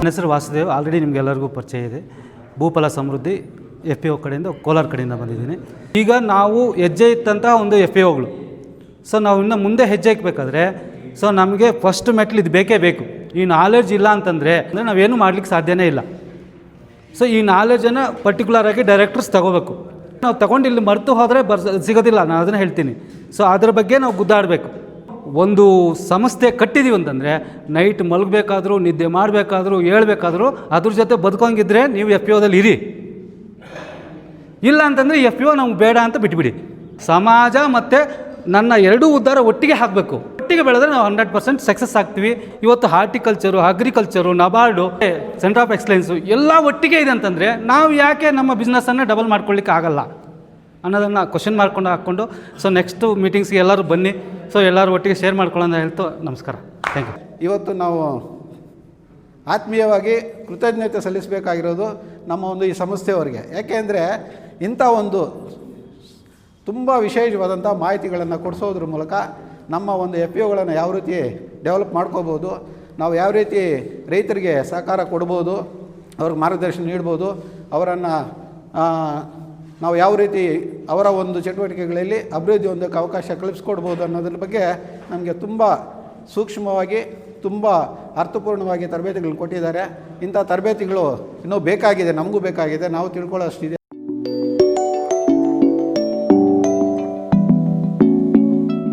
ನನ್ನ ಹೆಸರು ವಾಸುದೇವ್. ಆಲ್ರೆಡಿ ನಿಮಗೆಲ್ಲರಿಗೂ ಪರಿಚಯ ಇದೆ. ಭೂಫಲ ಸಮೃದ್ಧಿ FPO ಕಡೆಯಿಂದ, ಕೋಲಾರ ಕಡೆಯಿಂದ ಬಂದಿದ್ದೀನಿ. ಈಗ ನಾವು ಹೆಜ್ಜೆ ಇತ್ತಂಥ ಒಂದು FPOಗಳು. ಸೊ ನಾವು ಇನ್ನು ಮುಂದೆ ಹೆಜ್ಜೆ ಇಕ್ಕಬೇಕಾದ್ರೆ ಸೊ ನಮಗೆ ಫಸ್ಟ್ ಮೆಟ್ಲ್ ಇದು ಬೇಕೇ ಬೇಕು. ಈ ನಾಲೆಡ್ಜ್ ಇಲ್ಲ ಅಂತಂದರೆ ನಾವೇನು ಮಾಡಲಿಕ್ಕೆ ಸಾಧ್ಯನೇ ಇಲ್ಲ. ಸೊ ಈ ನಾಲೆಡ್ಜನ್ನು ಪರ್ಟಿಕ್ಯುಲರಾಗಿ ಡೈರೆಕ್ಟರ್ಸ್ ತಗೋಬೇಕು. ನಾವು ತಗೊಂಡು ಇಲ್ಲಿ ಮರೆತು ಹೋದರೆ ಸಿಗೋದಿಲ್ಲ, ನಾನು ಅದನ್ನು ಹೇಳ್ತೀನಿ. ಸೊ ಅದ್ರ ಬಗ್ಗೆ ನಾವು ಗುದ್ದಾಡಬೇಕು. ಒಂದು ಸಂಸ್ಥೆ ಕಟ್ಟಿದ್ದೀವಿ ಅಂತಂದರೆ ನೈಟ್ ಮಲಗಬೇಕಾದ್ರೂ, ನಿದ್ದೆ ಮಾಡಬೇಕಾದ್ರೂ, ಹೇಳ್ಬೇಕಾದ್ರೂ ಅದ್ರ ಜೊತೆ ಬದುಕೋಂಗಿದ್ರೆ ನೀವು FPOದಲ್ಲಿ ಇರಿ. ಇಲ್ಲ ಅಂತಂದರೆ FPO ನಮ್ಗೆ ಬೇಡ ಅಂತ ಬಿಟ್ಬಿಡಿ. ಸಮಾಜ ಮತ್ತು ನನ್ನ ಎರಡೂ ಉದ್ಧಾರ ಒಟ್ಟಿಗೆ ಹಾಕಬೇಕು. ಒಟ್ಟಿಗೆ ಬೆಳೆದ್ರೆ ನಾವು 100% ಸಕ್ಸಸ್ ಆಗ್ತೀವಿ. ಇವತ್ತು horticulture, agriculture, NABARD, centre of ಎಕ್ಸಲೆನ್ಸು ಎಲ್ಲ ಒಟ್ಟಿಗೆ ಇದೆ ಅಂತಂದರೆ ನಾವು ಯಾಕೆ ನಮ್ಮ ಬಿಸ್ನೆಸ್ಸನ್ನು ಡಬಲ್ ಮಾಡ್ಕೊಳ್ಳಿಕ್ಕೆ ಆಗಲ್ಲ ಅನ್ನೋದನ್ನು ಕ್ವಶನ್ ಮಾಡ್ಕೊಂಡು ಹಾಕ್ಕೊಂಡು ಸೊ ನೆಕ್ಸ್ಟು ಮೀಟಿಂಗ್ಸ್ಗೆ ಎಲ್ಲರೂ ಬನ್ನಿ. ಸೊ ಎಲ್ಲರೂ ಒಟ್ಟಿಗೆ ಶೇರ್ ಮಾಡ್ಕೊಳ್ಳೋಣ ಹೇಳ್ತು ನಮಸ್ಕಾರ. Thank you. ಇವತ್ತು ನಾವು ಆತ್ಮೀಯವಾಗಿ ಕೃತಜ್ಞತೆ ಸಲ್ಲಿಸಬೇಕಾಗಿರೋದು ನಮ್ಮ ಒಂದು ಈ ಸಂಸ್ಥೆಯವರಿಗೆ. ಯಾಕೆಂದರೆ ಇಂಥ ಒಂದು ತುಂಬ ವಿಶೇಷವಾದಂಥ ಮಾಹಿತಿಗಳನ್ನು ಕೊಡಿಸೋದ್ರ ಮೂಲಕ ನಮ್ಮ ಒಂದು FPOಗಳನ್ನು ಯಾವ ರೀತಿ ಡೆವಲಪ್ ಮಾಡ್ಕೋಬೋದು, ನಾವು ಯಾವ ರೀತಿ ರೈತರಿಗೆ ಸಹಕಾರ ಕೊಡ್ಬೋದು, ಅವ್ರಿಗೆ ಮಾರ್ಗದರ್ಶನ ನೀಡ್ಬೋದು, ಅವರನ್ನು ನಾವು ಯಾವ ರೀತಿ ಅವರ ಒಂದು ಚಟುವಟಿಕೆಗಳಲ್ಲಿ ಅಭಿವೃದ್ಧಿ ಹೊಂದೋಕ್ಕೆ ಅವಕಾಶ ಕಲ್ಪಿಸ್ಕೊಡ್ಬೋದು ಅನ್ನೋದ್ರ ಬಗ್ಗೆ ನಮಗೆ ತುಂಬ ಸೂಕ್ಷ್ಮವಾಗಿ, ತುಂಬ ಅರ್ಥಪೂರ್ಣವಾಗಿ ತರಬೇತಿಗಳು ಕೊಟ್ಟಿದ್ದಾರೆ. ಇಂಥ ತರಬೇತಿಗಳು ಇನ್ನೂ ಬೇಕಾಗಿದೆ, ನಮಗೂ ಬೇಕಾಗಿದೆ, ನಾವು ತಿಳ್ಕೊಳ್ಳೋಷ್ಟಿದೆ.